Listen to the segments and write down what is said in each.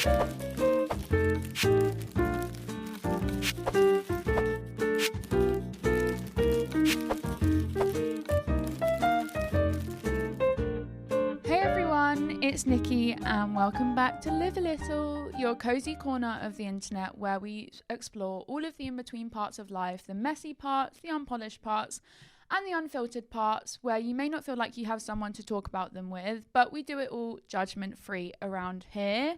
It's Nikki and welcome back to Live a Little, your cozy corner of the internet where we explore all of the in-between parts of life, the messy parts, the unpolished parts, and the unfiltered parts where you may not feel like you have someone to talk about them with, but we do it all judgment-free around here.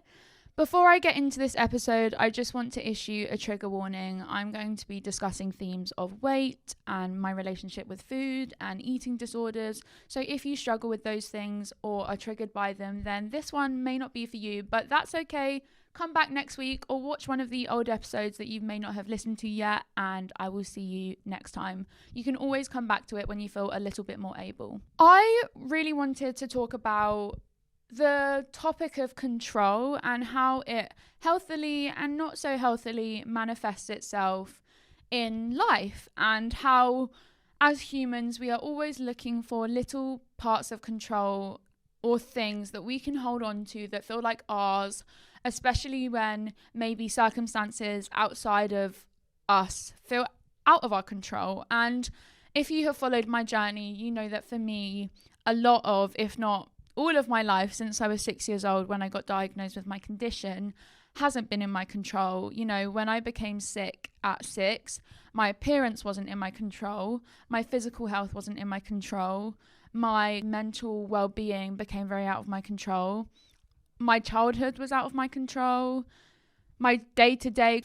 Before I get into this episode, I just want to issue a trigger warning. I'm going to be discussing themes of weight and my relationship with food and eating disorders. So if you struggle with those things or are triggered by them, then this one may not be for you, but that's okay. Come back next week or watch one of the old episodes that you may not have listened to yet, and I will see you next time. You can always come back to it when you feel a little bit more able. I really wanted to talk about the topic of control and how it healthily and not so healthily manifests itself in life, and how as humans we are always looking for little parts of control or things that we can hold on to that feel like ours, especially when maybe circumstances outside of us feel out of our control. And if you have followed my journey, you know that for me, a lot of, if not all of my life since I was 6 years old when I got diagnosed with my condition hasn't been in my control. You know, when I became sick at 6, my appearance wasn't in my control, my physical health wasn't in my control, my mental well-being became very out of my control, my childhood was out of my control, my day-to-day,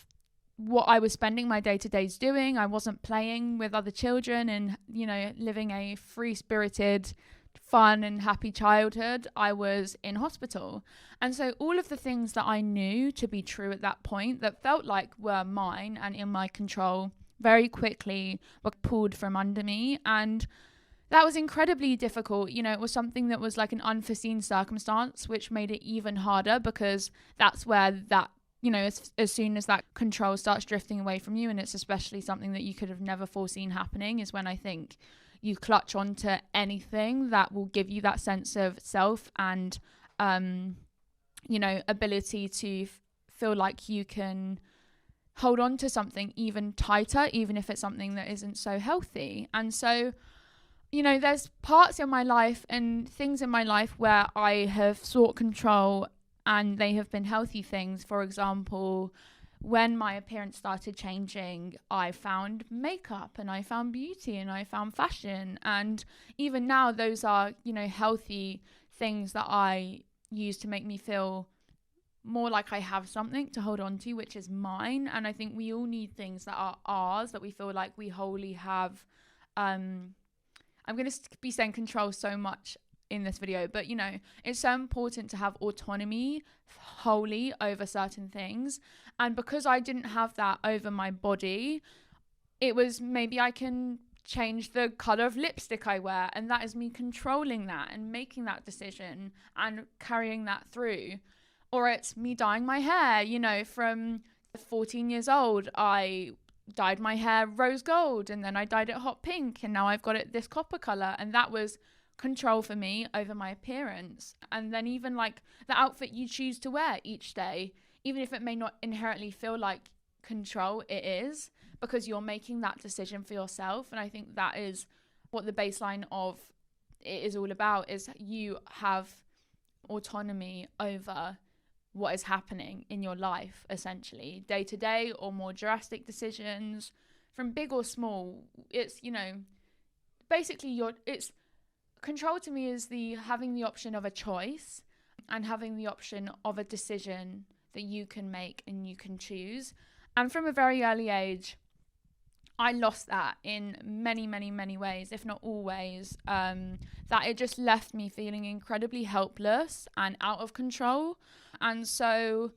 what I was spending my day-to-days doing, I wasn't playing with other children and, you know, living a free-spirited, fun and happy childhood. I was in hospital. And so all of the things that I knew to be true at that point that felt like were mine and in my control very quickly were pulled from under me. And that was incredibly difficult. You know, it was something that was like an unforeseen circumstance, which made it even harder, because that's where that, you know, as soon as that control starts drifting away from you, and it's especially something that you could have never foreseen happening, is when I think you clutch onto anything that will give you that sense of self and, you know, ability to feel like you can hold on to something even tighter, even if it's something that isn't so healthy. And so, you know, there's parts in my life and things in my life where I have sought control and they have been healthy things. For example, when my appearance started changing, I found makeup and I found beauty and I found fashion. And even now, those are, you know, healthy things that I use to make me feel more like I have something to hold on to, which is mine. And I think we all need things that are ours, that we feel like we wholly have. I'm going to be saying control so much in this video, but you know, it's so important to have autonomy wholly over certain things. And because I didn't have that over my body, it was maybe I can change the color of lipstick I wear, and that is me controlling that and making that decision and carrying that through. Or it's me dyeing my hair. You know, from 14 years old, I dyed my hair rose gold, and then I dyed it hot pink, and now I've got it this copper color, and that was control for me over my appearance. And then even like the outfit you choose to wear each day, even if it may not inherently feel like control, it is, because you're making that decision for yourself. And I think that is what the baseline of it is all about, is you have autonomy over what is happening in your life, essentially day to day, or more drastic decisions from big or small. It's, you know, basically it's control to me is the having the option of a choice and having the option of a decision that you can make and you can choose. And from a very early age, I lost that in many, many, many ways, if not all ways, that it just left me feeling incredibly helpless and out of control. And so,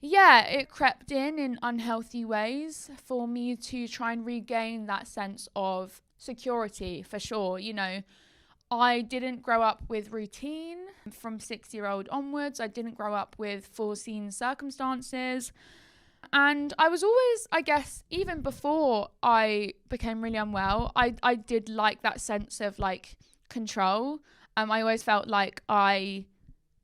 yeah, it crept in unhealthy ways for me to try and regain that sense of security, for sure. You know, I didn't grow up with routine from 6-year-old onwards. I didn't grow up with foreseen circumstances. And I was always, I guess, even before I became really unwell, I did like that sense of like control. I always felt like I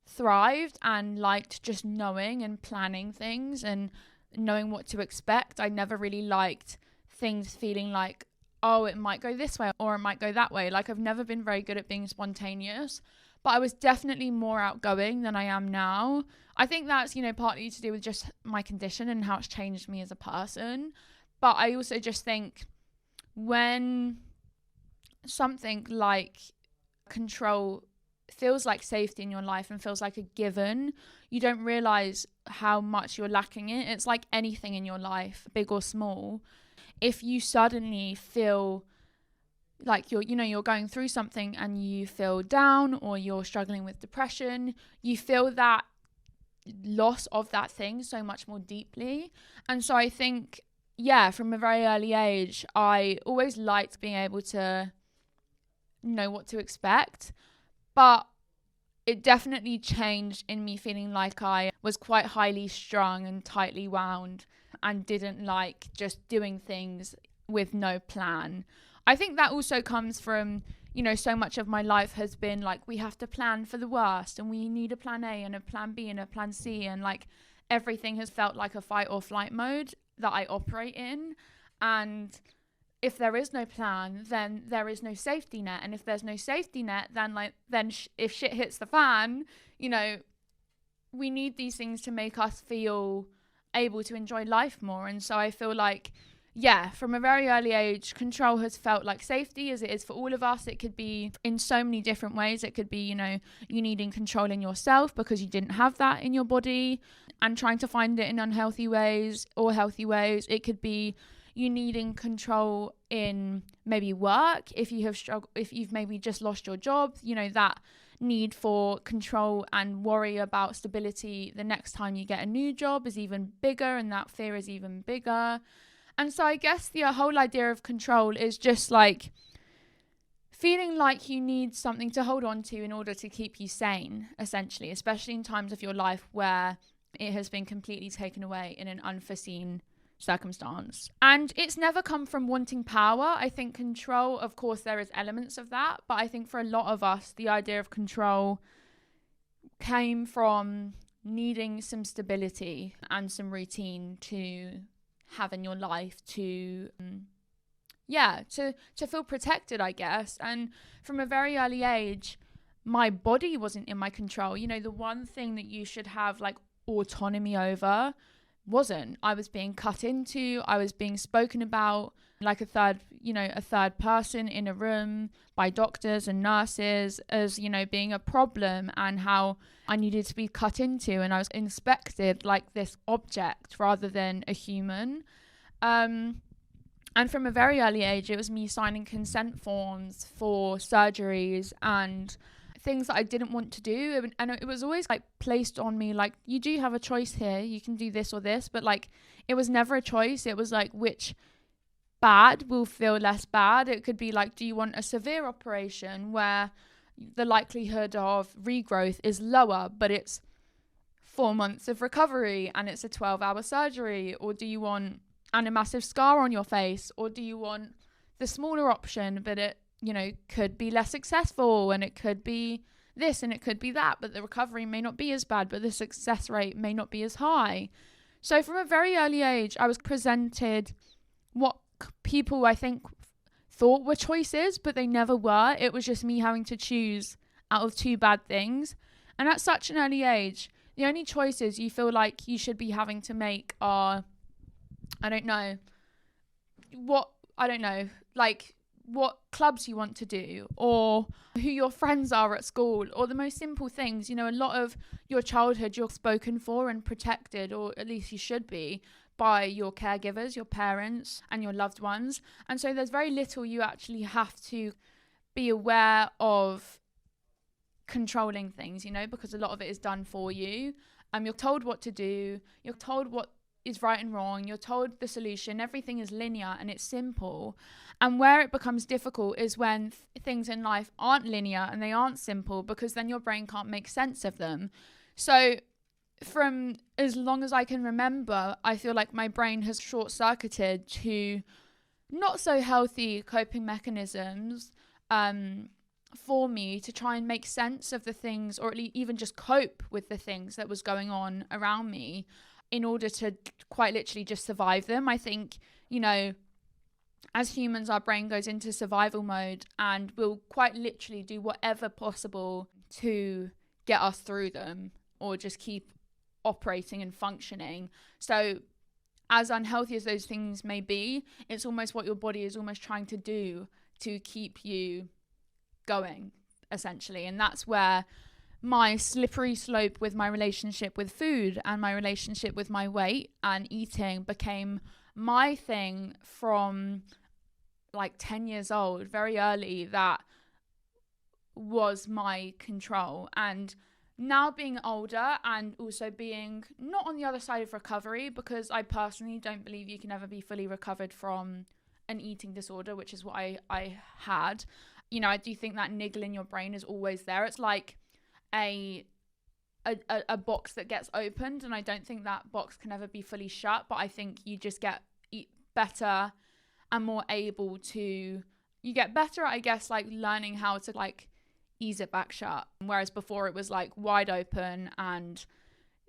thrived and liked just knowing and planning things and knowing what to expect. I never really liked things feeling like, oh, it might go this way or it might go that way. Like, I've never been very good at being spontaneous, but I was definitely more outgoing than I am now. I think that's, partly to do with just my condition and how it's changed me as a person. But I also just think when something like control feels like safety in your life and feels like a given, you don't realize how much you're lacking it. It's like anything in your life, big or small. If you suddenly feel like you're going through something and you feel down or you're struggling with depression, you feel that loss of that thing so much more deeply. And so I think, from a very early age, I always liked being able to know what to expect, but it definitely changed in me feeling like I was quite highly strung and tightly wound and didn't like just doing things with no plan. I think that also comes from, so much of my life has been like, we have to plan for the worst and we need a plan A and a plan B and a plan C, and like everything has felt like a fight or flight mode that I operate in. And if there is no plan, then there is no safety net. And if there's no safety net, then if shit hits the fan, we need these things to make us feel able to enjoy life more. And so I feel like, from a very early age, control has felt like safety, as it is for all of us. It could be in so many different ways. It could be, you needing control in yourself because you didn't have that in your body and trying to find it in unhealthy ways or healthy ways. It could be you needing control in maybe work. If you have struggled, if you've maybe just lost your job, that need for control and worry about stability the next time you get a new job is even bigger, and that fear is even bigger. And so I guess the whole idea of control is just like feeling like you need something to hold on to in order to keep you sane, essentially, especially in times of your life where it has been completely taken away in an unforeseen circumstance. And it's never come from wanting power. I think control, of course, there is elements of that, but I think for a lot of us, the idea of control came from needing some stability and some routine to have in your life to feel protected, I guess. And from a very early age, my body wasn't in my control. The one thing that you should have like autonomy over wasn't. I was being cut into, I was being spoken about like a third person in a room by doctors and nurses as, being a problem, and how I needed to be cut into, and I was inspected like this object rather than a human. And from a very early age, it was me signing consent forms for surgeries and things that I didn't want to do. And it was always like placed on me, like, you do have a choice here, you can do this or this, but like it was never a choice. It was like, which bad will feel less bad. It could be like, do you want a severe operation where the likelihood of regrowth is lower, but it's 4 months of recovery and it's a 12-hour surgery? Or do you want a massive scar on your face? Or do you want the smaller option, but it could be less successful, and it could be this and it could be that, but the recovery may not be as bad, but the success rate may not be as high. So from a very early age, I was presented what people, I think, thought were choices, but they never were. It was just me having to choose out of two bad things. And at such an early age, the only choices you feel like you should be having to make are, like what clubs you want to do, or who your friends are at school, or the most simple things. A lot of your childhood, you're spoken for and protected, or at least you should be, by your caregivers, your parents and your loved ones. And so there's very little you actually have to be aware of controlling things, because a lot of it is done for you. You're told what to do, you're told what is right and wrong, you're told the solution. Everything is linear and it's simple. And where it becomes difficult is when things in life aren't linear and they aren't simple, because then your brain can't make sense of them. So from as long as I can remember, I feel like my brain has short-circuited to not so healthy coping mechanisms, for me to try and make sense of the things, or at least even just cope with the things that was going on around me, in order to quite literally just survive them. I think, as humans, our brain goes into survival mode and will quite literally do whatever possible to get us through them, or just keep operating and functioning. So as unhealthy as those things may be, it's almost what your body is almost trying to do to keep you going, essentially. And that's where my slippery slope with my relationship with food and my relationship with my weight and eating became my thing from like 10 years old, very early. That was my control. And now being older and also being not on the other side of recovery, because I personally don't believe you can ever be fully recovered from an eating disorder, which is what I had. I do think that niggle in your brain is always there. It's like a box that gets opened, and I don't think that box can ever be fully shut, but I think you just get better and more able to, you get better at, I guess, like learning how to like ease it back shut. Whereas before it was like wide open, and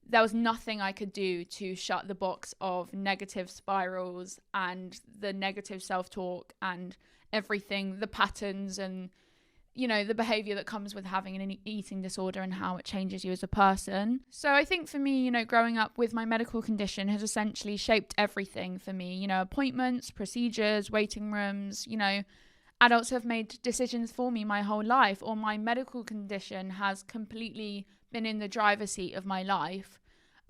there was nothing I could do to shut the box of negative spirals and the negative self-talk and everything, the patterns and, the behavior that comes with having an eating disorder and how it changes you as a person. So I think for me, growing up with my medical condition has essentially shaped everything for me, appointments, procedures, waiting rooms, adults have made decisions for me my whole life, or my medical condition has completely been in the driver's seat of my life.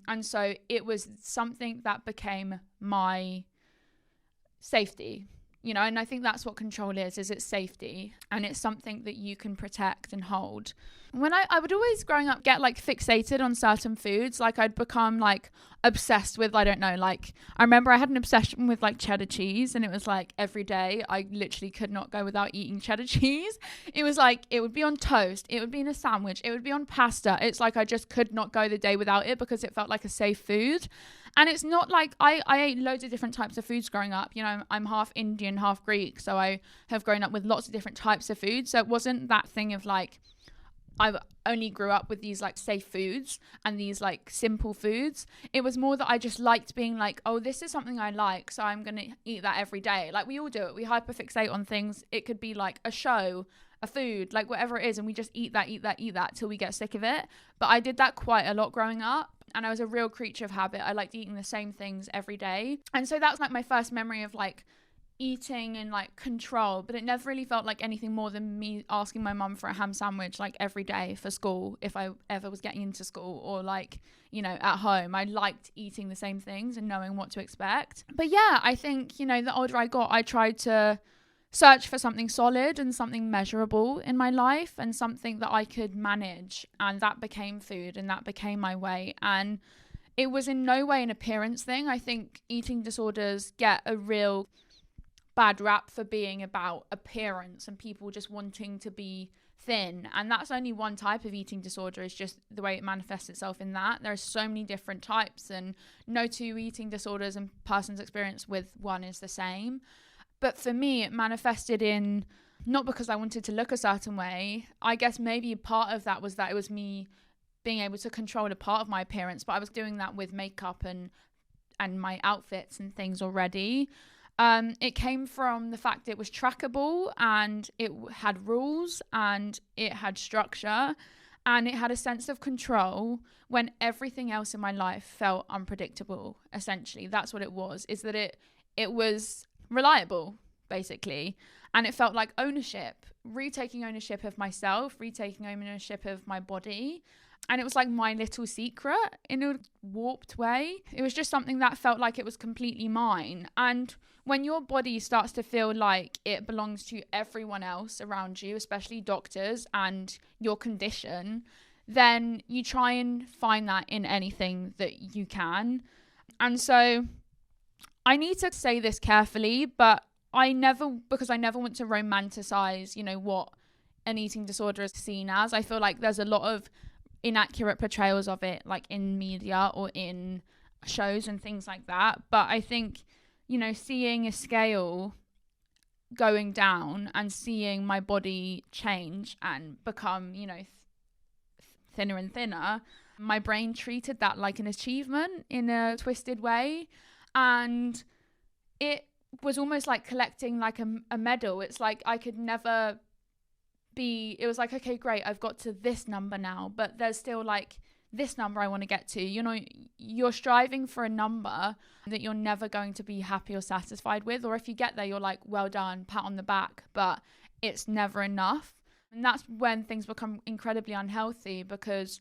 And so it was something that became my safety, and I think that's what control is it's safety, and it's something that you can protect and hold. When I would always, growing up, get like fixated on certain foods. Like I'd become like obsessed with, I don't know, like I remember I had an obsession with like cheddar cheese, and it was like every day I literally could not go without eating cheddar cheese. It was like, it would be on toast, it would be in a sandwich, it would be on pasta. It's like I just could not go the day without it, because it felt like a safe food. And it's not like I ate loads of different types of foods growing up. I'm half Indian, half Greek, so I have grown up with lots of different types of food. So it wasn't that thing of like I only grew up with these like safe foods and these like simple foods. It was more that I just liked being like, oh, this is something I like, so I'm gonna eat that every day. Like we all do it. We hyperfixate on things. It could be like a show, a food, like whatever it is, and we just eat that till we get sick of it. But I did that quite a lot growing up, and I was a real creature of habit. I liked eating the same things every day. And so that's like my first memory of like eating and like control, but it never really felt like anything more than me asking my mum for a ham sandwich like every day for school, if I ever was getting into school, or like, at home. I liked eating the same things and knowing what to expect. But yeah, I think, the older I got, I tried to search for something solid and something measurable in my life, and something that I could manage, and that became food, and that became my weight. And it was in no way an appearance thing. I think eating disorders get a real bad rap for being about appearance and people just wanting to be thin, and that's only one type of eating disorder, is just the way it manifests itself in that. There are so many different types, and no two eating disorders and person's experience with one is the same. But for me, it manifested in, not because I wanted to look a certain way. I guess maybe part of that was that it was me being able to control a part of my appearance, but I was doing that with makeup and my outfits and things already. It came from the fact it was trackable, and it had rules, and it had structure, and it had a sense of control when everything else in my life felt unpredictable. Essentially, that's what it was, is that it was reliable, basically, and it felt like ownership, retaking ownership of myself, retaking ownership of my body. And it was like my little secret in a warped way. It was just something that felt like it was completely mine. And when your body starts to feel like it belongs to everyone else around you, especially doctors and your condition, then you try and find that in anything that you can. And so I need to say this carefully, but because I never want to romanticize, what an eating disorder is seen as. I feel like there's a lot of inaccurate portrayals of it, like in media or in shows and things like that. But I think, seeing a scale going down and seeing my body change and become, thinner and thinner, my brain treated that like an achievement in a twisted way. And it was almost like collecting like a medal. It's like I could never it was like, okay, great, I've got to this number now, but there's still like this number I want to get to. You're striving for a number that you're never going to be happy or satisfied with, or if you get there, you're like, well done, pat on the back, but it's never enough. And that's when things become incredibly unhealthy, because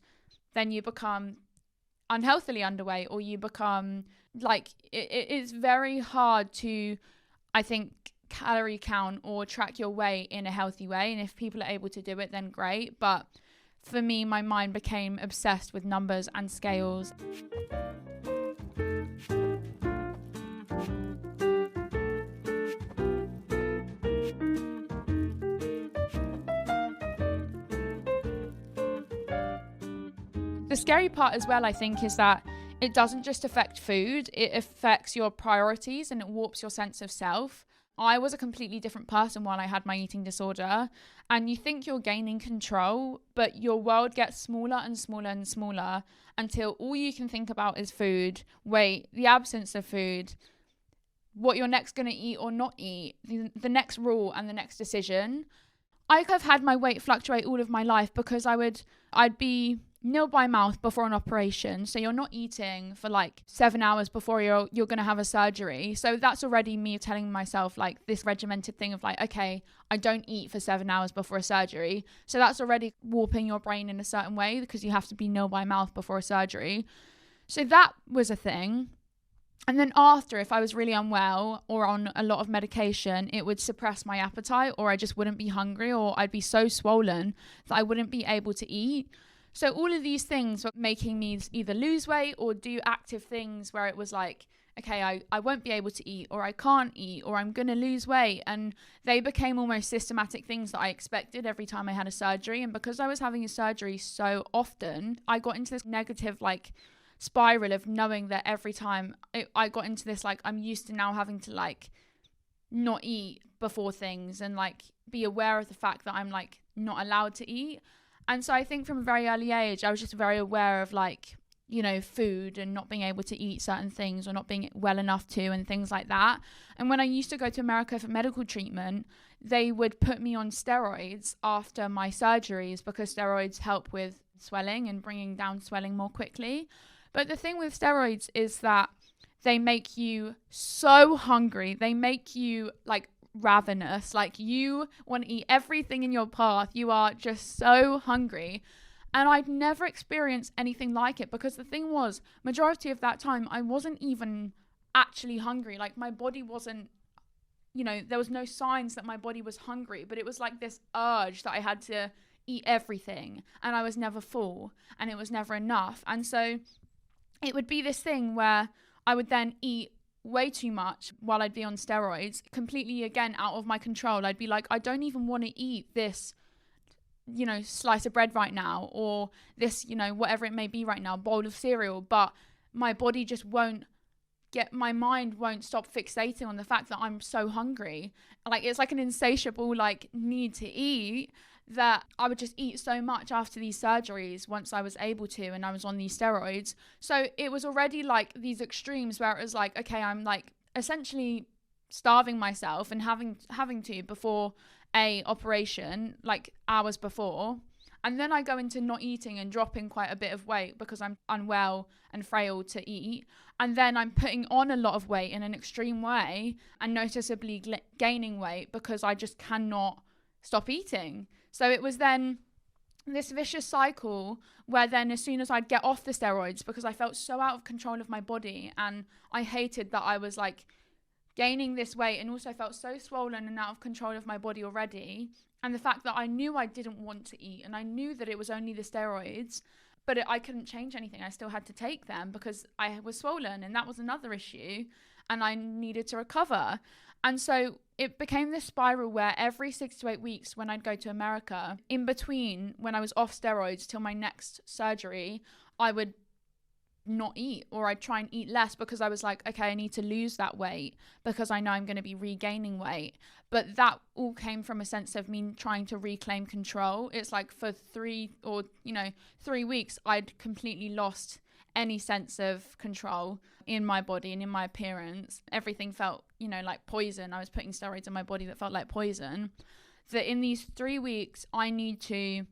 then you become unhealthily underweight, or you become like, it's very hard to, I think, calorie count or track your weight in a healthy way. And if people are able to do it, then great. But for me, my mind became obsessed with numbers and scales. The scary part as well, I think, is that it doesn't just affect food, it affects your priorities and it warps your sense of self. I was a completely different person while I had my eating disorder, and you think you're gaining control, but your world gets smaller and smaller and smaller until all you can think about is food, weight, the absence of food, what you're next going to eat or not eat, the next rule and the next decision. I have had my weight fluctuate all of my life because I'd be nil by mouth before an operation. So you're not eating for like 7 hours before you're going to have a surgery. So that's already me telling myself like this regimented thing of like, okay, I don't eat for 7 hours before a surgery. So that's already warping your brain in a certain way because you have to be nil by mouth before a surgery. So that was a thing. And then after, if I was really unwell or on a lot of medication, it would suppress my appetite, or I just wouldn't be hungry, or I'd be so swollen that I wouldn't be able to eat. So all of these things were making me either lose weight or do active things where it was like, okay, I won't be able to eat, or I can't eat, or I'm going to lose weight. And they became almost systematic things that I expected every time I had a surgery. And because I was having a surgery so often, I got into this negative like spiral of knowing that every time I got into this, like, I'm used to now having to like not eat before things and like be aware of the fact that I'm like not allowed to eat. And so I think from a very early age, I was just very aware of like, food and not being able to eat certain things or not being well enough to, and things like that. And when I used to go to America for medical treatment, they would put me on steroids after my surgeries because steroids help with swelling and bringing down swelling more quickly. But the thing with steroids is that they make you so hungry. They make you like ravenous. Like you want to eat everything in your path. You are just so hungry. And I'd never experienced anything like it, because the thing was, majority of that time, I wasn't even actually hungry. Like my body wasn't, there was no signs that my body was hungry, but it was like this urge that I had to eat everything, and I was never full, and it was never enough. And so it would be this thing where I would then eat way too much while I'd be on steroids, completely again out of my control. I'd be like, I don't even want to eat this, slice of bread right now, or this, whatever it may be right now, bowl of cereal, but my body just my mind won't stop fixating on the fact that I'm so hungry. Like it's like an insatiable like need to eat, that I would just eat so much after these surgeries once I was able to, and I was on these steroids. So it was already like these extremes where it was like, okay, I'm like essentially starving myself and having to before a operation, like hours before. And then I go into not eating and dropping quite a bit of weight because I'm unwell and frail to eat. And then I'm putting on a lot of weight in an extreme way and noticeably gaining weight because I just cannot stop eating. So it was then this vicious cycle where then as soon as I'd get off the steroids, because I felt so out of control of my body and I hated that I was like gaining this weight, and also felt so swollen and out of control of my body already. And the fact that I knew I didn't want to eat, and I knew that it was only the steroids, but I couldn't change anything. I still had to take them because I was swollen, and that was another issue, and I needed to recover. And so it became this spiral where every 6 to 8 weeks when I'd go to America, in between when I was off steroids till my next surgery, I would not eat, or I'd try and eat less because I was like, okay, I need to lose that weight because I know I'm going to be regaining weight. But that all came from a sense of me trying to reclaim control. It's like for 3 weeks, I'd completely lost any sense of control in my body and in my appearance. Everything felt, like poison. I was putting steroids in my body that felt like poison. That in these 3 weeks, I need to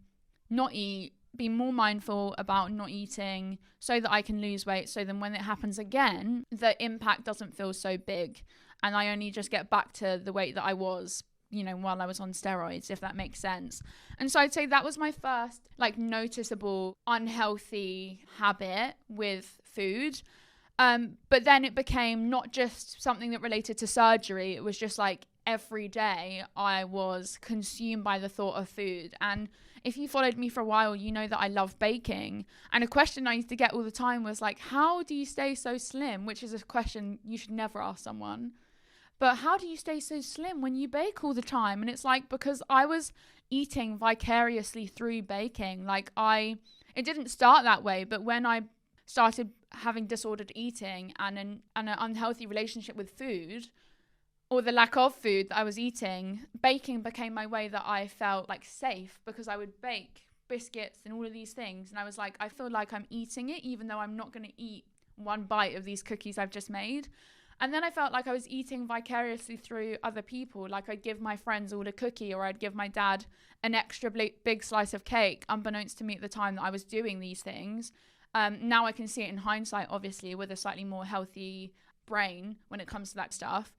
not eat, be more mindful about not eating so that I can lose weight. So then when it happens again, the impact doesn't feel so big. And I only just get back to the weight that I was, while I was on steroids, if that makes sense. And so I'd say that was my first noticeable unhealthy habit with food. But then it became not just something that related to surgery. It was just every day I was consumed by the thought of food. And if you followed me for a while, you know that I love baking. And a question I used to get all the time was how do you stay so slim? Which is a question you should never ask someone. But how do you stay so slim when you bake all the time? And it's because I was eating vicariously through baking. It didn't start that way, but when I started having disordered eating and an unhealthy relationship with food, or the lack of food that I was eating, baking became my way that I felt safe, because I would bake biscuits and all of these things. And I was I feel like I'm eating it, even though I'm not going to eat one bite of these cookies I've just made. And then I felt like I was eating vicariously through other people. I'd give my friends all a cookie, or I'd give my dad an extra big slice of cake, unbeknownst to me at the time that I was doing these things. Now I can see it in hindsight, obviously, with a slightly more healthy brain when it comes to that stuff.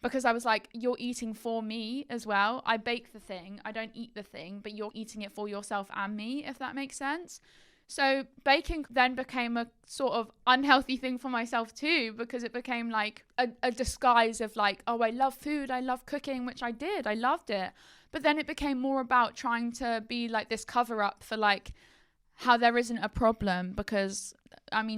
Because I was you're eating for me as well. I bake the thing. I don't eat the thing, but you're eating it for yourself and me, if that makes sense. So baking then became a sort of unhealthy thing for myself too, because it became a disguise of oh, I love food, I love cooking, which I did. I loved it. But then it became more about trying to be this cover up for how there isn't a problem, because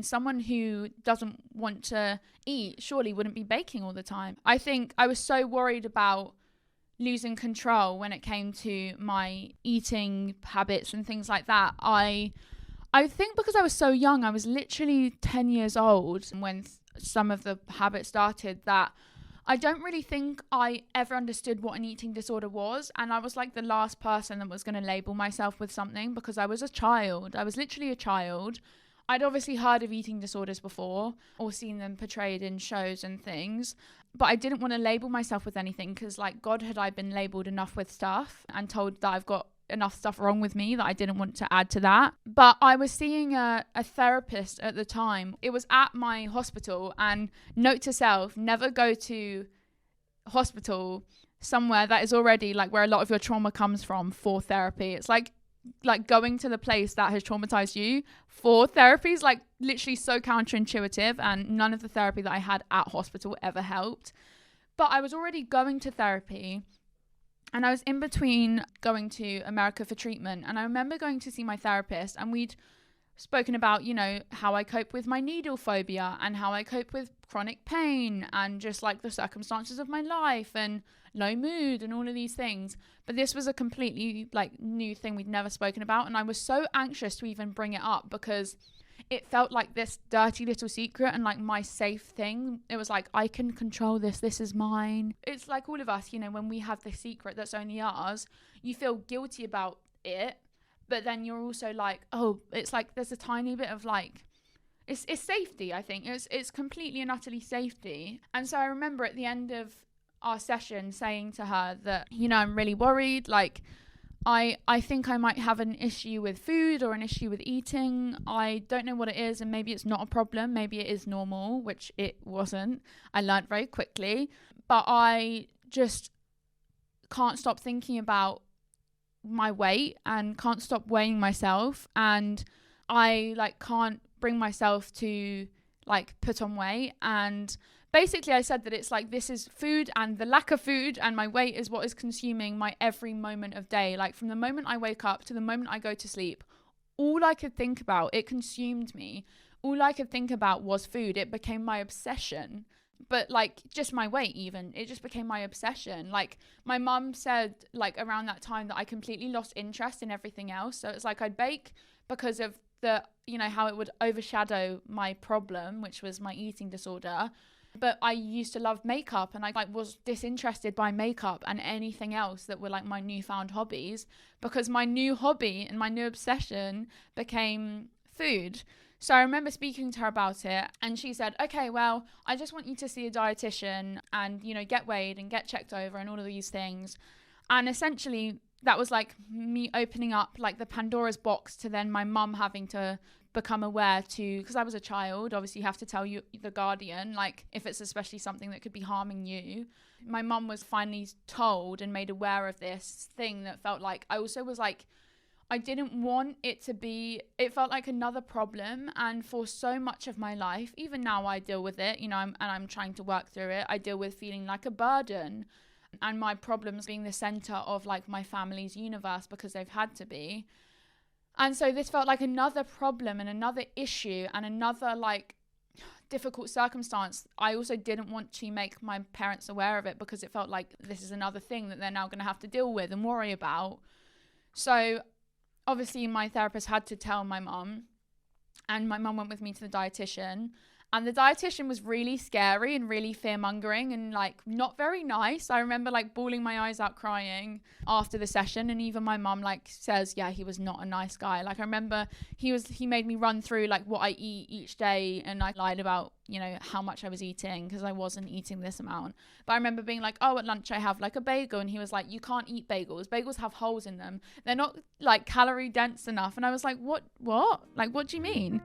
someone who doesn't want to eat surely wouldn't be baking all the time. I think I was so worried about losing control when it came to my eating habits and things like that. I think because I was so young, I was literally 10 years old when some of the habits started, that I don't really think I ever understood what an eating disorder was. And I was the last person that was going to label myself with something, because I was a child. I was literally a child. I'd obviously heard of eating disorders before, or seen them portrayed in shows and things, but I didn't want to label myself with anything, because God, had I been labeled enough with stuff and told that I've got enough stuff wrong with me that I didn't want to add to that. But I was seeing a therapist at the time. It was at my hospital, and note to self, never go to hospital somewhere that is already where a lot of your trauma comes from for therapy. It's like going to the place that has traumatized you for therapy is literally so counterintuitive, and none of the therapy that I had at hospital ever helped. But I was already going to therapy, and I was in between going to America for treatment. And I remember going to see my therapist, and we'd spoken about, how I cope with my needle phobia, and how I cope with chronic pain, and just the circumstances of my life, and low mood, and all of these things. But this was a completely new thing we'd never spoken about. And I was so anxious to even bring it up, because it felt like this dirty little secret and my safe thing. It was I can control this. This is mine. It's all of us, when we have the secret that's only ours, you feel guilty about it. But then you're also oh, it's there's a tiny bit of it's safety. I think it's completely and utterly safety. And so I remember at the end of our session saying to her that, I'm really worried. I think I might have an issue with food, or an issue with eating. I don't know what it is, and maybe it's not a problem. Maybe it is normal, which it wasn't. I learned very quickly. But I just can't stop thinking about my weight, and can't stop weighing myself. And I can't bring myself to put on weight. And basically I said that it's this is food, and the lack of food and my weight is what is consuming my every moment of day. From the moment I wake up to the moment I go to sleep, all I could think about, it consumed me. All I could think about was food. It became my obsession. But just my weight, even, it just became my obsession. My mum said around that time that I completely lost interest in everything else. So it's I'd bake because of that, you know, how it would overshadow my problem, which was my eating disorder. But I used to love makeup, and I like was disinterested by makeup and anything else that were like my newfound hobbies, because my new hobby and my new obsession became food. So I remember speaking to her about it, and she said, okay, well, I just want you to see a dietitian and, you know, get weighed and get checked over and all of these things. And essentially that was like me opening up like the Pandora's box to then my mum having to become aware to, because I was a child, obviously you have to tell you the guardian, like if it's especially something that could be harming you. My mum was finally told and made aware of this thing that felt like, I also was like, I didn't want it to be, it felt like another problem. And for so much of my life, even now I deal with it, you know, I'm trying to work through it. I deal with feeling like a burden, and my problems being the center of like my family's universe because they've had to be. And so this felt like another problem and another issue and another like difficult circumstance. I also didn't want to make my parents aware of it because it felt like this is another thing that they're now going to have to deal with and worry about. So obviously my therapist had to tell my mum, and my mum went with me to the dietitian. And the dietitian was really scary and really fear-mongering and like not very nice. I remember like bawling my eyes out crying after the session, and even my mum like says, yeah, he was not a nice guy. Like I remember he made me run through like what I eat each day, and I lied about, you know, how much I was eating because I wasn't eating this amount. But I remember being like, oh, at lunch I have like a bagel, and he was like, you can't eat bagels. Bagels have holes in them. They're not like calorie dense enough. And I was like, what? Like, what do you mean?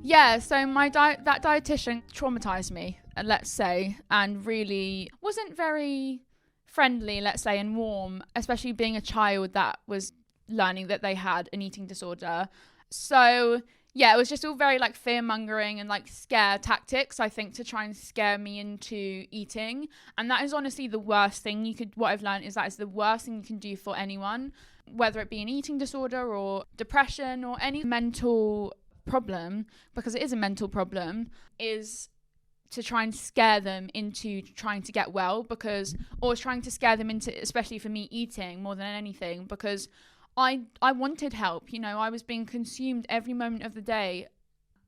Yeah, so that dietitian traumatized me, let's say, and really wasn't very friendly, let's say, and warm, especially being a child that was learning that they had an eating disorder. So yeah, it was just all very like fear-mongering and like scare tactics, I think, to try and scare me into eating. And that is honestly the worst thing what I've learned is that is the worst thing you can do for anyone, whether it be an eating disorder or depression or any mental problem, because it is a mental problem, is to try and scare them into trying to get well, or trying to scare them into, especially for me, eating more than anything, because I wanted help. You know, I was being consumed every moment of the day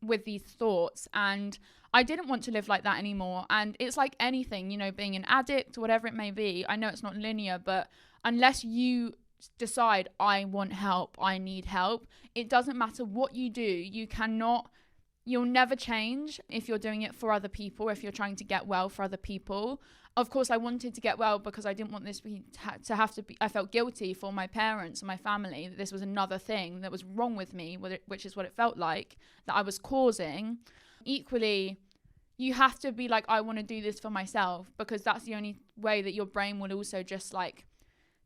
with these thoughts, and I didn't want to live like that anymore. And it's like anything, you know, being an addict, whatever it may be. I know it's not linear, but unless you decide I want help, I need help, it doesn't matter what you do. You'll never change if you're doing it for other people, if you're trying to get well for other people. Of course, I wanted to get well because I didn't want this to have to be, I felt guilty for my parents and my family that this was another thing that was wrong with me, which is what it felt like, that I was causing. Equally, you have to be like, I want to do this for myself, because that's the only way that your brain will also just like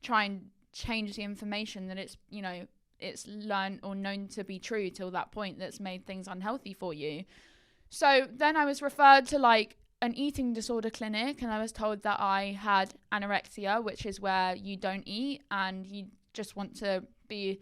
try and change the information that it's, you know, it's learned or known to be true till that point that's made things unhealthy for you. So then I was referred to like an eating disorder clinic, and I was told that I had anorexia, which is where you don't eat and you just want to be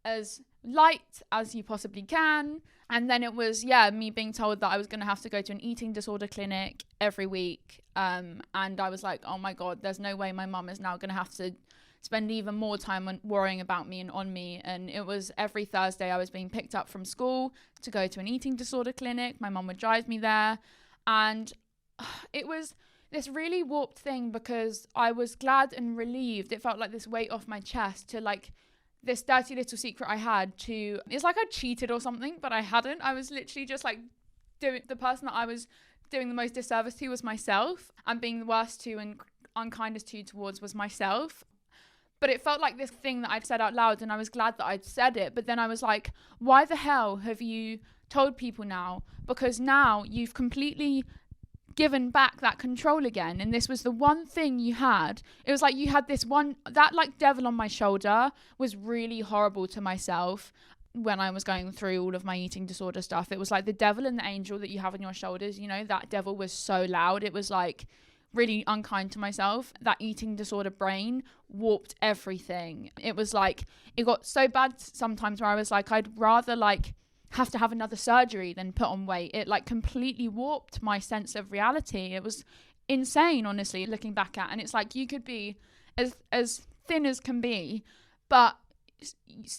as light as you possibly can. And then it was, me being told that I was going to have to go to an eating disorder clinic every week. And I was like, oh my God, there's no way my mum is now going to have to spend even more time on worrying about me and on me. And it was every Thursday I was being picked up from school to go to an eating disorder clinic. My mum would drive me there. And it was this really warped thing, because I was glad and relieved. It felt like this weight off my chest to like this dirty little secret I had to, it's like I cheated or something, but I hadn't. I was literally just like the person that I was doing the most disservice to was myself, and being the worst to and unkindest to towards was myself. But it felt like this thing that I'd said out loud, and I was glad that I'd said it. But then I was like, why the hell have you told people now? Because now you've completely given back that control again. And this was the one thing you had. It was like you had this one, that like devil on my shoulder was really horrible to myself when I was going through all of my eating disorder stuff. It was like the devil and the angel that you have on your shoulders. You know, that devil was so loud. It was like really unkind to myself. That eating disorder brain warped everything. It was like, it got so bad sometimes where I was like, I'd rather like have to have another surgery than put on weight. It like completely warped my sense of reality. It was insane, honestly, looking back at. And it's like, you could be as thin as can be, but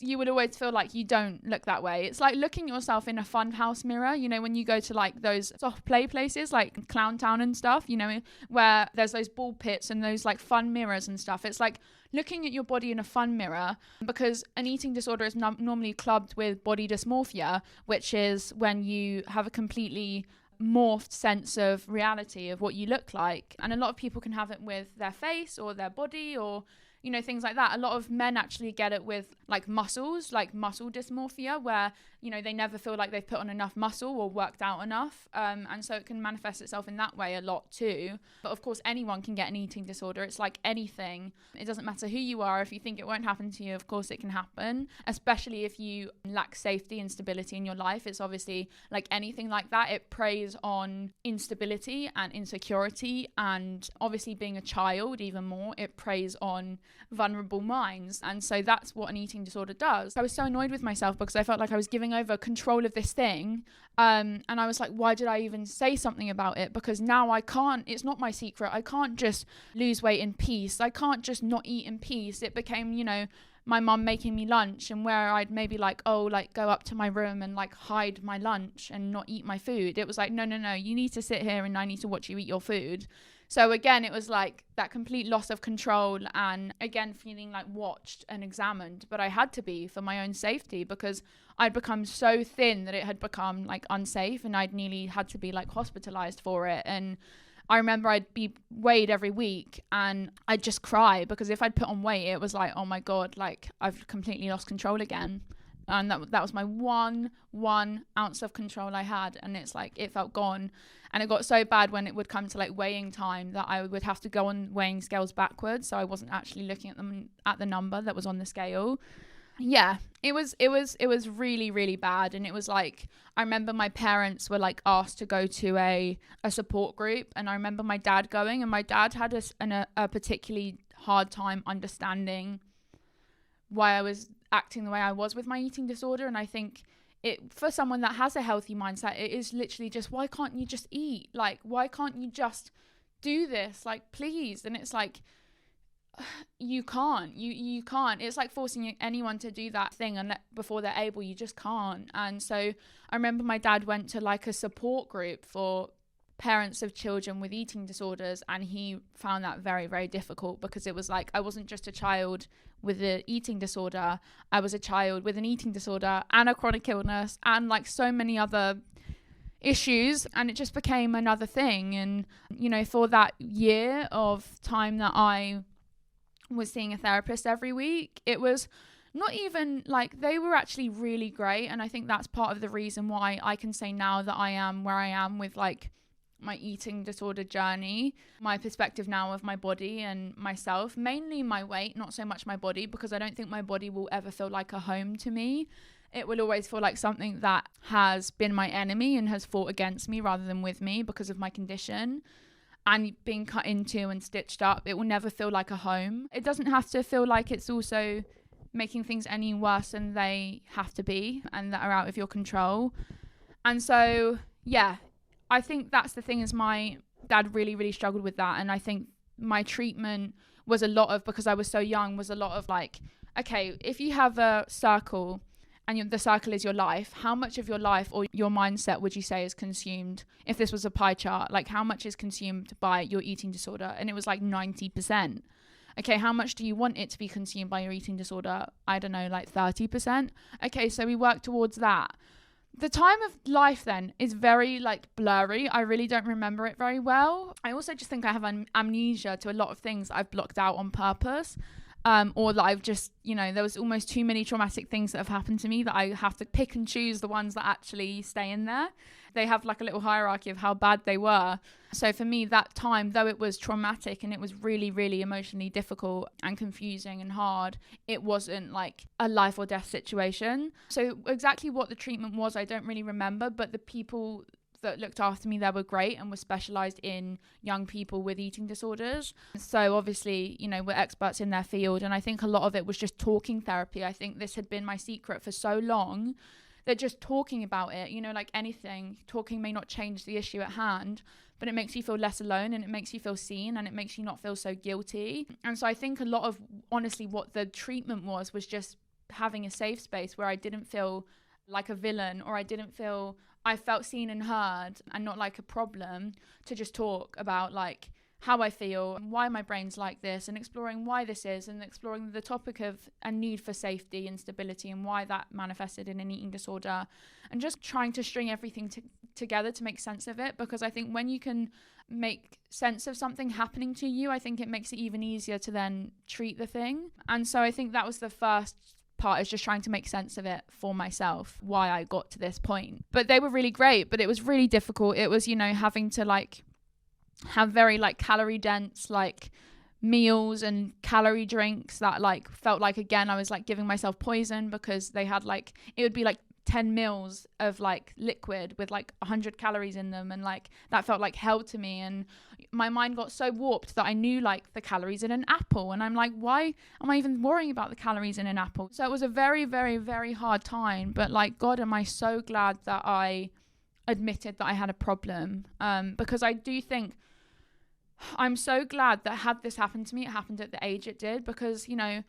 you would always feel like you don't look that way. It's like looking at yourself in a fun house mirror, you know, when you go to like those soft play places like Clown Town and stuff, you know, where there's those ball pits and those like fun mirrors and stuff. It's like looking at your body in a fun mirror, because an eating disorder is normally clubbed with body dysmorphia, which is when you have a completely morphed sense of reality of what you look like. And a lot of people can have it with their face or their body, or you know, things like that. A lot of men actually get it with like muscles, like muscle dysmorphia, where, you know, they never feel like they've put on enough muscle or worked out enough. And so it can manifest itself in that way a lot too. But of course, anyone can get an eating disorder. It's like anything. It doesn't matter who you are. If you think it won't happen to you, of course it can happen, especially if you lack safety and stability in your life. It's obviously like anything like that. It preys on instability and insecurity, and obviously being a child even more, it preys on vulnerable minds. And so that's what an eating disorder does. I was so annoyed with myself because I felt like I was giving over control of this thing, and I was like, why did I even say something about it? Because now I can't, it's not my secret. I can't just lose weight in peace. I can't just not eat in peace. It became, you know, my mum making me lunch, and where I'd maybe like, oh, like go up to my room and like hide my lunch and not eat my food. It was like, no, you need to sit here and I need to watch you eat your food. So again, it was like that complete loss of control, and again, feeling like watched and examined. But I had to be, for my own safety, because I'd become so thin that it had become like unsafe, and I'd nearly had to be like hospitalized for it. And I remember I'd be weighed every week and I'd just cry, because if I'd put on weight, it was like, oh my God, like I've completely lost control again. And that was my one ounce of control I had, and it's like it felt gone. And it got so bad when it would come to like weighing time that I would have to go on weighing scales backwards, so I wasn't actually looking at the number that was on the scale. Yeah, it was really, really bad. And it was like, I remember my parents were like asked to go to a support group, and I remember my dad going, and my dad had a particularly hard time understanding why I was acting the way I was with my eating disorder. And I think for someone that has a healthy mindset, it is literally just, why can't you just eat? Like, why can't you just do this? Like, please. And it's like, you can't. It's like forcing anyone to do that thing and before they're able. You just can't. And so I remember my dad went to like a support group for parents of children with eating disorders, and he found that very, very difficult, because it was like, I wasn't just a child with an eating disorder, I was a child with an eating disorder and a chronic illness and like so many other issues, and it just became another thing. And you know, for that year of time that I was seeing a therapist every week, it was not even like, they were actually really great. And I think that's part of the reason why I can say now that I am where I am with like my eating disorder journey, my perspective now of my body and myself, mainly my weight, not so much my body, because I don't think my body will ever feel like a home to me. It will always feel like something that has been my enemy and has fought against me rather than with me, because of my condition and being cut into and stitched up. It will never feel like a home. It doesn't have to feel like it's also making things any worse than they have to be and that are out of your control. And so, yeah, I think that's the thing, is my dad really, really struggled with that. And I think my treatment was a lot of, because I was so young, was a lot of like, okay, if you have a circle and the circle is your life, how much of your life or your mindset would you say is consumed? If this was a pie chart, like how much is consumed by your eating disorder? And it was like 90%. Okay, how much do you want it to be consumed by your eating disorder? I don't know, like 30%. Okay, so we work towards that. The time of life then is very like blurry. I really don't remember it very well. I also just think I have amnesia to a lot of things I've blocked out on purpose. Or that I've just, you know, there was almost too many traumatic things that have happened to me that I have to pick and choose the ones that actually stay in there. They have like a little hierarchy of how bad they were. So for me, that time, though it was traumatic and it was really, really emotionally difficult and confusing and hard, it wasn't like a life or death situation. So exactly what the treatment was, I don't really remember, but the people that looked after me there were great and were specialized in young people with eating disorders. So obviously, you know, we're experts in their field, and I think a lot of it was just talking therapy. I think this had been my secret for so long that just talking about it, you know, like anything, talking may not change the issue at hand, but it makes you feel less alone, and it makes you feel seen, and it makes you not feel so guilty. And so I think a lot of, honestly, what the treatment was just having a safe space where I didn't feel like a villain, or I felt seen and heard and not like a problem, to just talk about like how I feel and why my brain's like this, and exploring why this is, and exploring the topic of a need for safety and stability, and why that manifested in an eating disorder, and just trying to string everything together to make sense of it. Because I think when you can make sense of something happening to you, I think it makes it even easier to then treat the thing. And so I think that was the first part, is just trying to make sense of it for myself, why I got to this point. But they were really great, but it was really difficult. It was, you know, having to like have very like calorie dense like meals and calorie drinks that like felt like, again, I was like giving myself poison, because they had like, it would be like 10 mils of like liquid with like 100 calories in them, and like that felt like hell to me. And my mind got so warped that I knew like the calories in an apple, and I'm like, why am I even worrying about the calories in an apple? So it was a very, very, very hard time. But like, God, am I so glad that I admitted that I had a problem, because I do think I'm so glad that had this happened to me, it happened at the age it did, because, you know,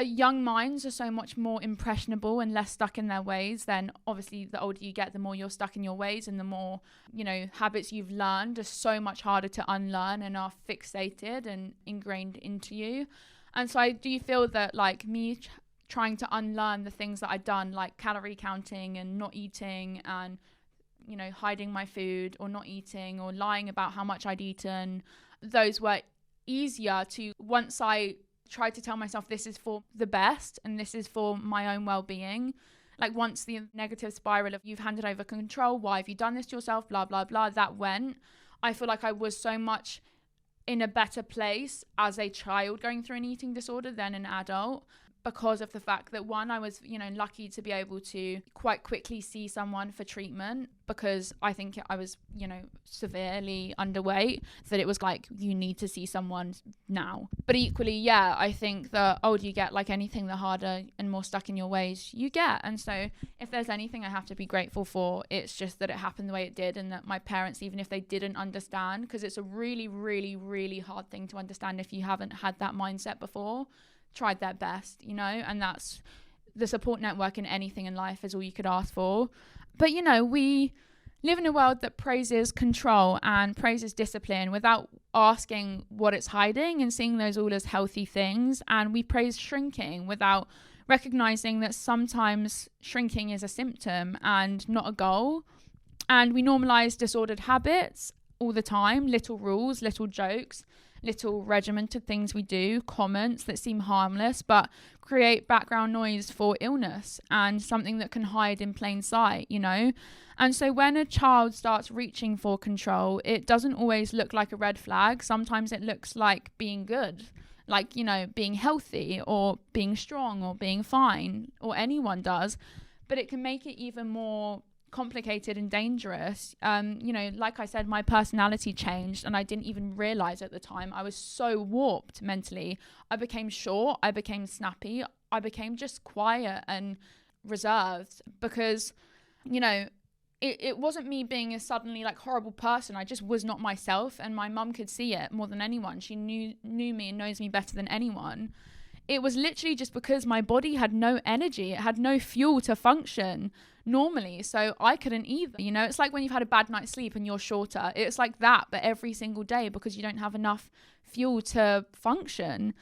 young minds are so much more impressionable and less stuck in their ways. Then obviously the older you get, the more you're stuck in your ways, and the more, you know, habits you've learned are so much harder to unlearn and are fixated and ingrained into you. And so I do feel that like me trying to unlearn the things that I'd done, like calorie counting and not eating, and, you know, hiding my food or not eating or lying about how much I'd eaten, those were easier to, once I tried to tell myself this is for the best and this is for my own well-being, like once the negative spiral of you've handed over control, why have you done this to yourself, blah blah blah, that went, I feel like I was so much in a better place as a child going through an eating disorder than an adult, because of the fact that, one, I was, you know, lucky to be able to quite quickly see someone for treatment, because I think I was, you know, severely underweight, that it was like, you need to see someone now. But equally, yeah, I think the older you get, like anything, the harder and more stuck in your ways you get. And so if there's anything I have to be grateful for, it's just that it happened the way it did, and that my parents, even if they didn't understand, because it's a really, really, really hard thing to understand if you haven't had that mindset before, tried their best, you know. And that's the support network in anything in life is all you could ask for. But, you know, we live in a world that praises control and praises discipline without asking what it's hiding and seeing those all as healthy things. And we praise shrinking without recognizing that sometimes shrinking is a symptom and not a goal. And we normalize disordered habits all the time, little rules, little jokes, little regimented things we do, comments that seem harmless but create background noise for illness and something that can hide in plain sight, you know. And so when a child starts reaching for control, it doesn't always look like a red flag. Sometimes it looks like being good, like, you know, being healthy or being strong or being fine, or anyone does. But it can make it even more complicated and dangerous. You know, like I said, my personality changed and I didn't even realize at the time. I was so warped mentally. I became short, I became snappy, I became just quiet and reserved, because, you know, it wasn't me being a suddenly like horrible person. I just was not myself, and my mum could see it more than anyone. She knew me and knows me better than anyone. It was literally just because my body had no energy, it had no fuel to function normally, so I couldn't either. You know, it's like when you've had a bad night's sleep and you're shorter. It's like that, but every single day, because you don't have enough fuel to function.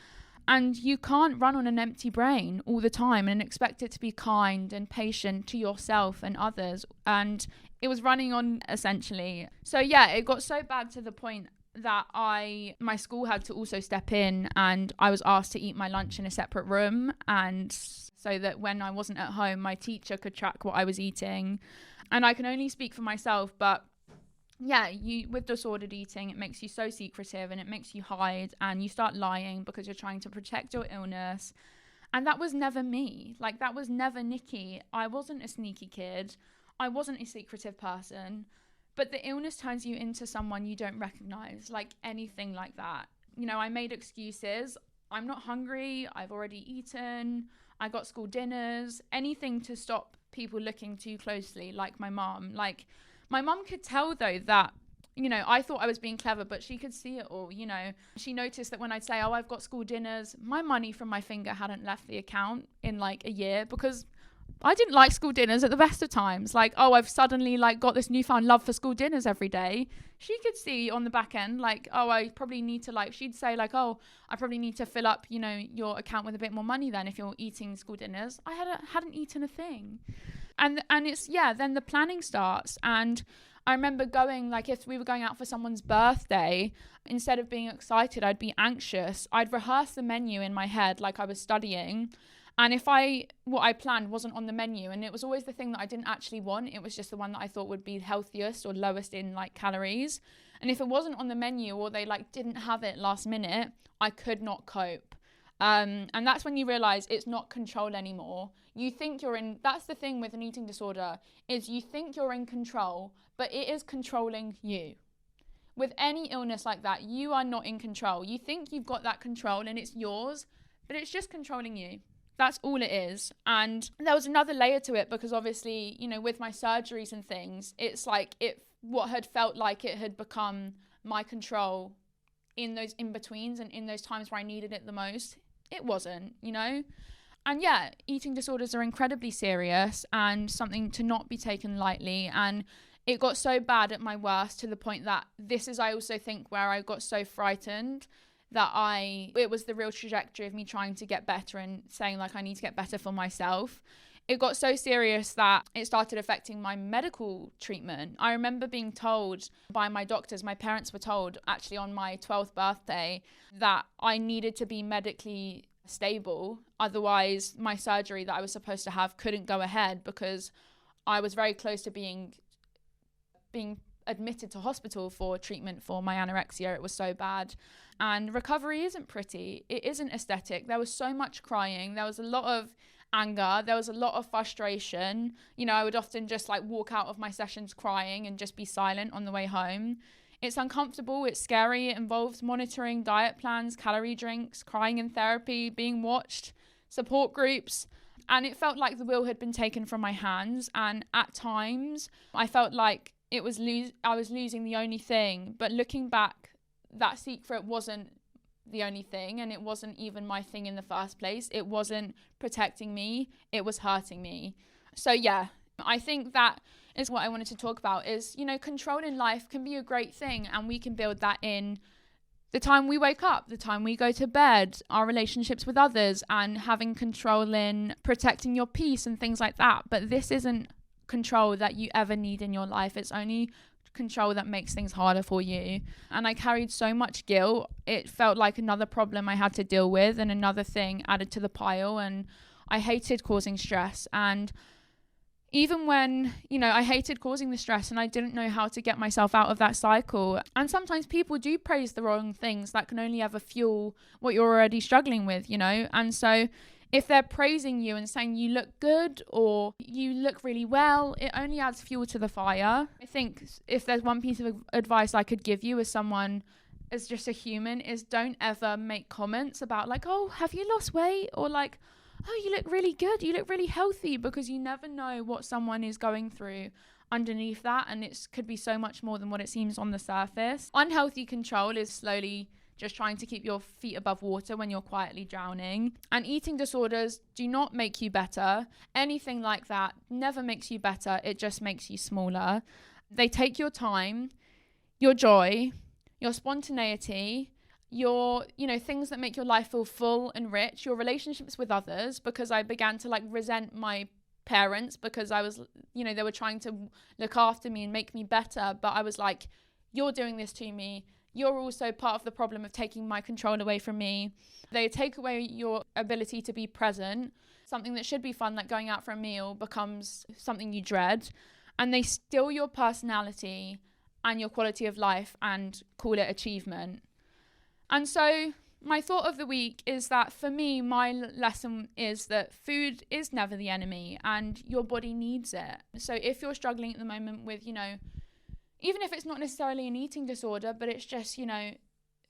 And you can't run on an empty brain all the time and expect it to be kind and patient to yourself and others. And it was running on, essentially. So yeah, it got so bad to the point that my school had to also step in, and I was asked to eat my lunch in a separate room, and so that when I wasn't at home, my teacher could track what I was eating. And I can only speak for myself, but yeah, with disordered eating, it makes you so secretive and it makes you hide, and you start lying because you're trying to protect your illness. And that was never me. Like, that was never Nikki. I wasn't a sneaky kid. I wasn't a secretive person. But the illness turns you into someone you don't recognize, like anything like that. You know, I made excuses. I'm not hungry. I've already eaten. I got school dinners. Anything to stop people looking too closely, like my mom. Like, my mom could tell, though, that, you know, I thought I was being clever, but she could see it all, you know. She noticed that when I'd say, oh, I've got school dinners, my money from my finger hadn't left the account in like a year, because I didn't like school dinners at the best of times. Like, oh, I've suddenly like got this newfound love for school dinners every day. She could see on the back end, like, oh, I probably need to, like, she'd say like, oh, I probably need to fill up, you know, your account with a bit more money then if you're eating school dinners. I hadn't eaten a thing. And it's, yeah, then the planning starts. And I remember going, like, if we were going out for someone's birthday, instead of being excited, I'd be anxious. I'd rehearse the menu in my head like I was studying. And if what I planned wasn't on the menu, and it was always the thing that I didn't actually want, it was just the one that I thought would be healthiest or lowest in like calories. And if it wasn't on the menu, or they like didn't have it last minute, I could not cope. And that's when you realize it's not control anymore. You think that's the thing with an eating disorder, is you think you're in control, but it is controlling you. With any illness like that, you are not in control. You think you've got that control and it's yours, but it's just controlling you. That's all it is. And there was another layer to it, because obviously, you know, with my surgeries and things, it's like what had felt like it had become my control in those in-betweens and in those times where I needed it the most. It wasn't, you know? And yeah, eating disorders are incredibly serious and something to not be taken lightly. And it got so bad at my worst, to the point that this is, I also think, where I got so frightened that it was the real trajectory of me trying to get better and saying like, I need to get better for myself. It got so serious that it started affecting my medical treatment. I remember being told by my doctors, my parents were told actually on my 12th birthday, that I needed to be medically stable. Otherwise, my surgery that I was supposed to have couldn't go ahead, because I was very close to being admitted to hospital for treatment for my anorexia. It was so bad. And recovery isn't pretty. It isn't aesthetic. There was so much crying. There was a lot of anger. There was a lot of frustration. You know, I would often just like walk out of my sessions crying and just be silent on the way home. It's uncomfortable. It's scary. It involves monitoring diet plans, calorie drinks, crying in therapy, being watched, support groups. And it felt like the wheel had been taken from my hands. And at times I felt like I was losing the only thing. But looking back, that secret wasn't the only thing, and it wasn't even my thing in the first place. It wasn't protecting me. It was hurting me. So yeah, I think that is what I wanted to talk about, is, you know, control in life can be a great thing, and we can build that in the time we wake up, the time we go to bed, our relationships with others, and having control in protecting your peace and things like that. But this isn't control that you ever need in your life. It's only control that makes things harder for you. And I carried so much guilt. It felt like another problem I had to deal with, and another thing added to the pile. And I hated causing stress. And even when, you know, I hated causing the stress and I didn't know how to get myself out of that cycle. And sometimes people do praise the wrong things that can only ever fuel what you're already struggling with, you know. And so if they're praising you and saying you look good or you look really well, it only adds fuel to the fire. I think if there's one piece of advice I could give you as someone, as just a human, is don't ever make comments about like, oh, have you lost weight? Or like, oh, you look really good, you look really healthy, because you never know what someone is going through underneath that, and it could be so much more than what it seems on the surface. Unhealthy control is slowly just trying to keep your feet above water when you're quietly drowning. And eating disorders do not make you better. Anything like that never makes you better. It just makes you smaller. They take your time, your joy, your spontaneity, your, you know, things that make your life feel full and rich, your relationships with others, because I began to like resent my parents because I was, you know, they were trying to look after me and make me better. But I was like, you're doing this to me. You're also part of the problem of taking my control away from me. They take away your ability to be present. Something that should be fun, like going out for a meal, becomes something you dread. And they steal your personality and your quality of life and call it achievement. And so my thought of the week is that for me, my lesson is that food is never the enemy and your body needs it. So if you're struggling at the moment with, you know, even if it's not necessarily an eating disorder, but it's just, you know,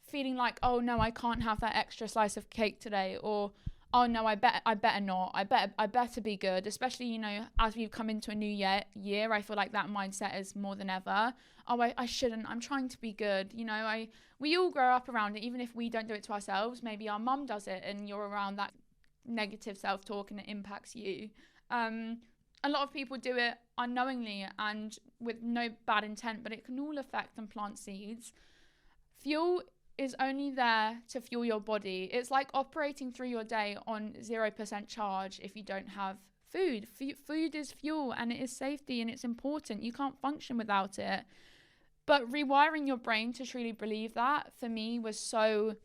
feeling like, oh no, I can't have that extra slice of cake today, or oh no, I better not. I better be good. Especially, you know, as we've come into a new year, I feel like that mindset is more than ever. Oh, I shouldn't. I'm trying to be good. You know, we all grow up around it, even if we don't do it to ourselves. Maybe our mum does it, and you're around that negative self-talk, and it impacts you. A lot of people do it unknowingly and with no bad intent, but it can all affect and plant seeds. Fuel is only there to fuel your body. It's like operating through your day on 0% charge if you don't have food. Food is fuel, and it is safety, and it's important. You can't function without it. But rewiring your brain to truly believe that, for me, was so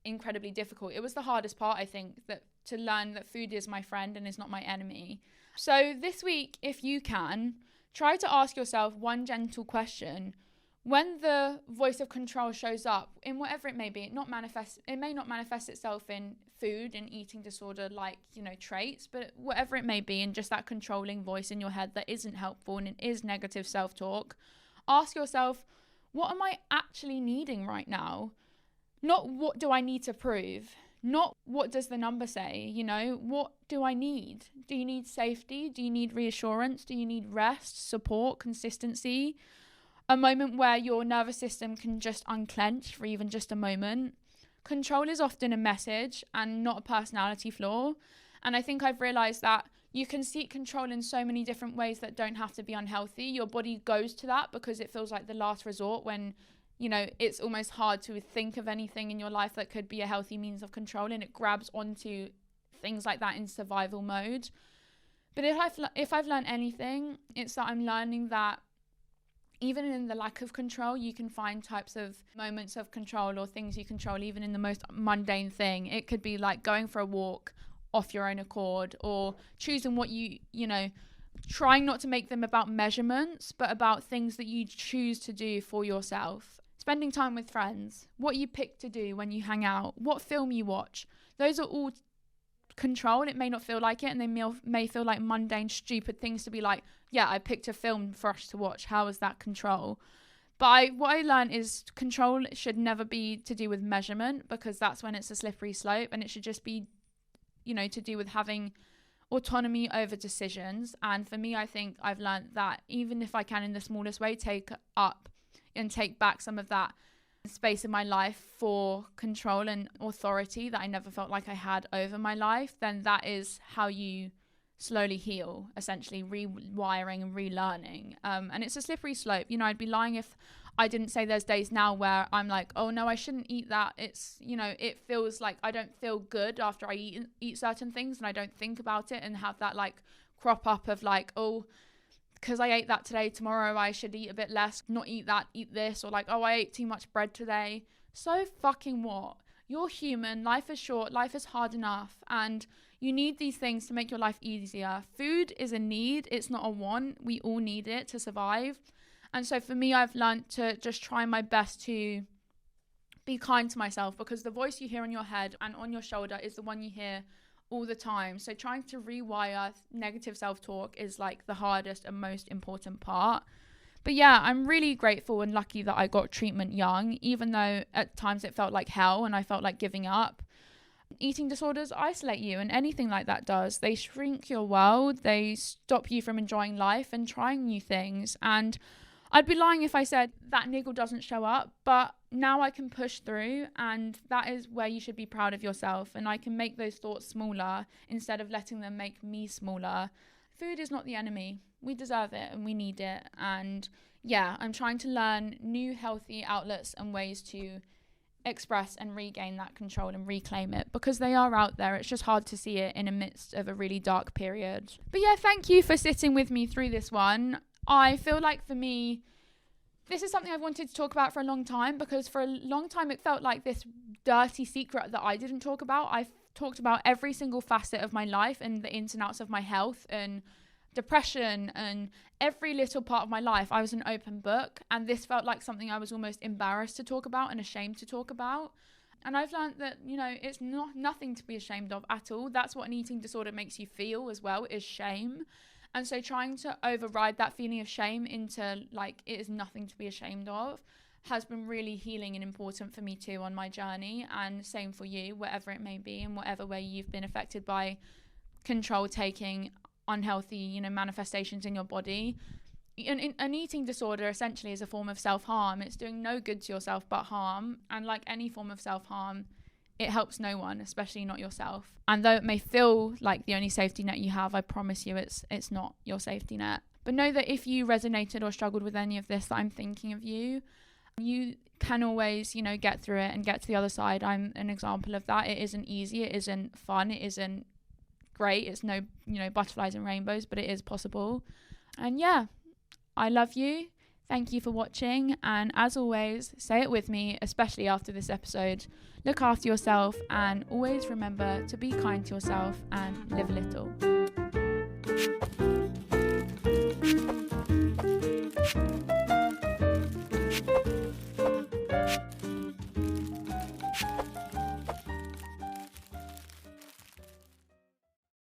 incredibly difficult. It was the hardest part, I think, that to learn that food is my friend and is not my enemy. So this week, if you can, try to ask yourself one gentle question. When the voice of control shows up, in whatever it may be, it may not manifest itself in food and eating disorder, like, you know, traits, but whatever it may be, and just that controlling voice in your head that isn't helpful and it is negative self-talk, ask yourself, what am I actually needing right now? Not what do I need to prove? Not what does the number say? You know, what do I need? Do you need safety? Do you need reassurance? Do you need rest, support, consistency? A moment where your nervous system can just unclench for even just a moment. Control is often a message and not a personality flaw. And I think I've realized that you can seek control in so many different ways that don't have to be unhealthy. Your body goes to that because it feels like the last resort when, you know, it's almost hard to think of anything in your life that could be a healthy means of control, and it grabs onto things like that in survival mode. But if I've learned anything, it's that I'm learning that even in the lack of control, you can find types of moments of control or things you control, even in the most mundane thing. It could be like going for a walk off your own accord, or choosing what you know, trying not to make them about measurements, but about things that you choose to do for yourself. Spending time with friends, what you pick to do when you hang out, what film you watch. Those are all control. It may not feel like it, and they may feel like mundane, stupid things to be like, yeah, I picked a film for us to watch. How is that control? But what I learned is control should never be to do with measurement, because that's when it's a slippery slope, and it should just be, you know, to do with having autonomy over decisions. And for me, I think I've learned that even if I can, in the smallest way, take up and take back some of that space in my life for control and authority that I never felt like I had over my life, then that is how you slowly heal, essentially rewiring and relearning. And it's a slippery slope. You know, I'd be lying if I didn't say there's days now where I'm like, oh no, I shouldn't eat that. It's, you know, it feels like I don't feel good after I eat certain things, and I don't think about it and have that like crop up of like, oh, because I ate that today, tomorrow I should eat a bit less, not eat that, eat this, or like, oh, I ate too much bread today. So fucking what? You're human, life is short, life is hard enough, and you need these things to make your life easier. Food is a need, it's not a want. We all need it to survive. And so for me, I've learned to just try my best to be kind to myself, because the voice you hear in your head and on your shoulder is the one you hear all the time. So trying to rewire negative self-talk is like the hardest and most important part. But yeah, I'm really grateful and lucky that I got treatment young, even though at times it felt like hell and I felt like giving up. Eating disorders isolate you, and anything like that does. They shrink your world, they stop you from enjoying life and trying new things. And I'd be lying if I said that niggle doesn't show up, but now I can push through, and that is where you should be proud of yourself. And I can make those thoughts smaller instead of letting them make me smaller. Food is not the enemy. We deserve it and we need it. And yeah, I'm trying to learn new healthy outlets and ways to express and regain that control and reclaim it, because they are out there. It's just hard to see it in the midst of a really dark period. But yeah, thank you for sitting with me through this one. I feel like for me, this is something I've wanted to talk about for a long time, because for a long time it felt like this dirty secret that I didn't talk about. I've talked about every single facet of my life and the ins and outs of my health and depression and every little part of my life. I was an open book, and this felt like something I was almost embarrassed to talk about and ashamed to talk about. And I've learned that, you know, it's nothing to be ashamed of at all. That's what an eating disorder makes you feel as well, is shame. And so trying to override that feeling of shame into like, it is nothing to be ashamed of, has been really healing and important for me too on my journey, and same for you, whatever it may be, and whatever way you've been affected by control taking, unhealthy, manifestations in your body. An eating disorder essentially is a form of self-harm. It's doing no good to yourself but harm, and like any form of self-harm, it helps no one, especially not yourself. And though it may feel like the only safety net you have, I promise you it's not your safety net. But know that if you resonated or struggled with any of this that I'm thinking of, you can always, get through it and get to the other side. I'm an example of that. It isn't easy. It isn't fun. It isn't great. It's no, butterflies and rainbows, but it is possible. And yeah, I love you. Thank you for watching. And as always, say it with me, especially after this episode, look after yourself and always remember to be kind to yourself and live a little.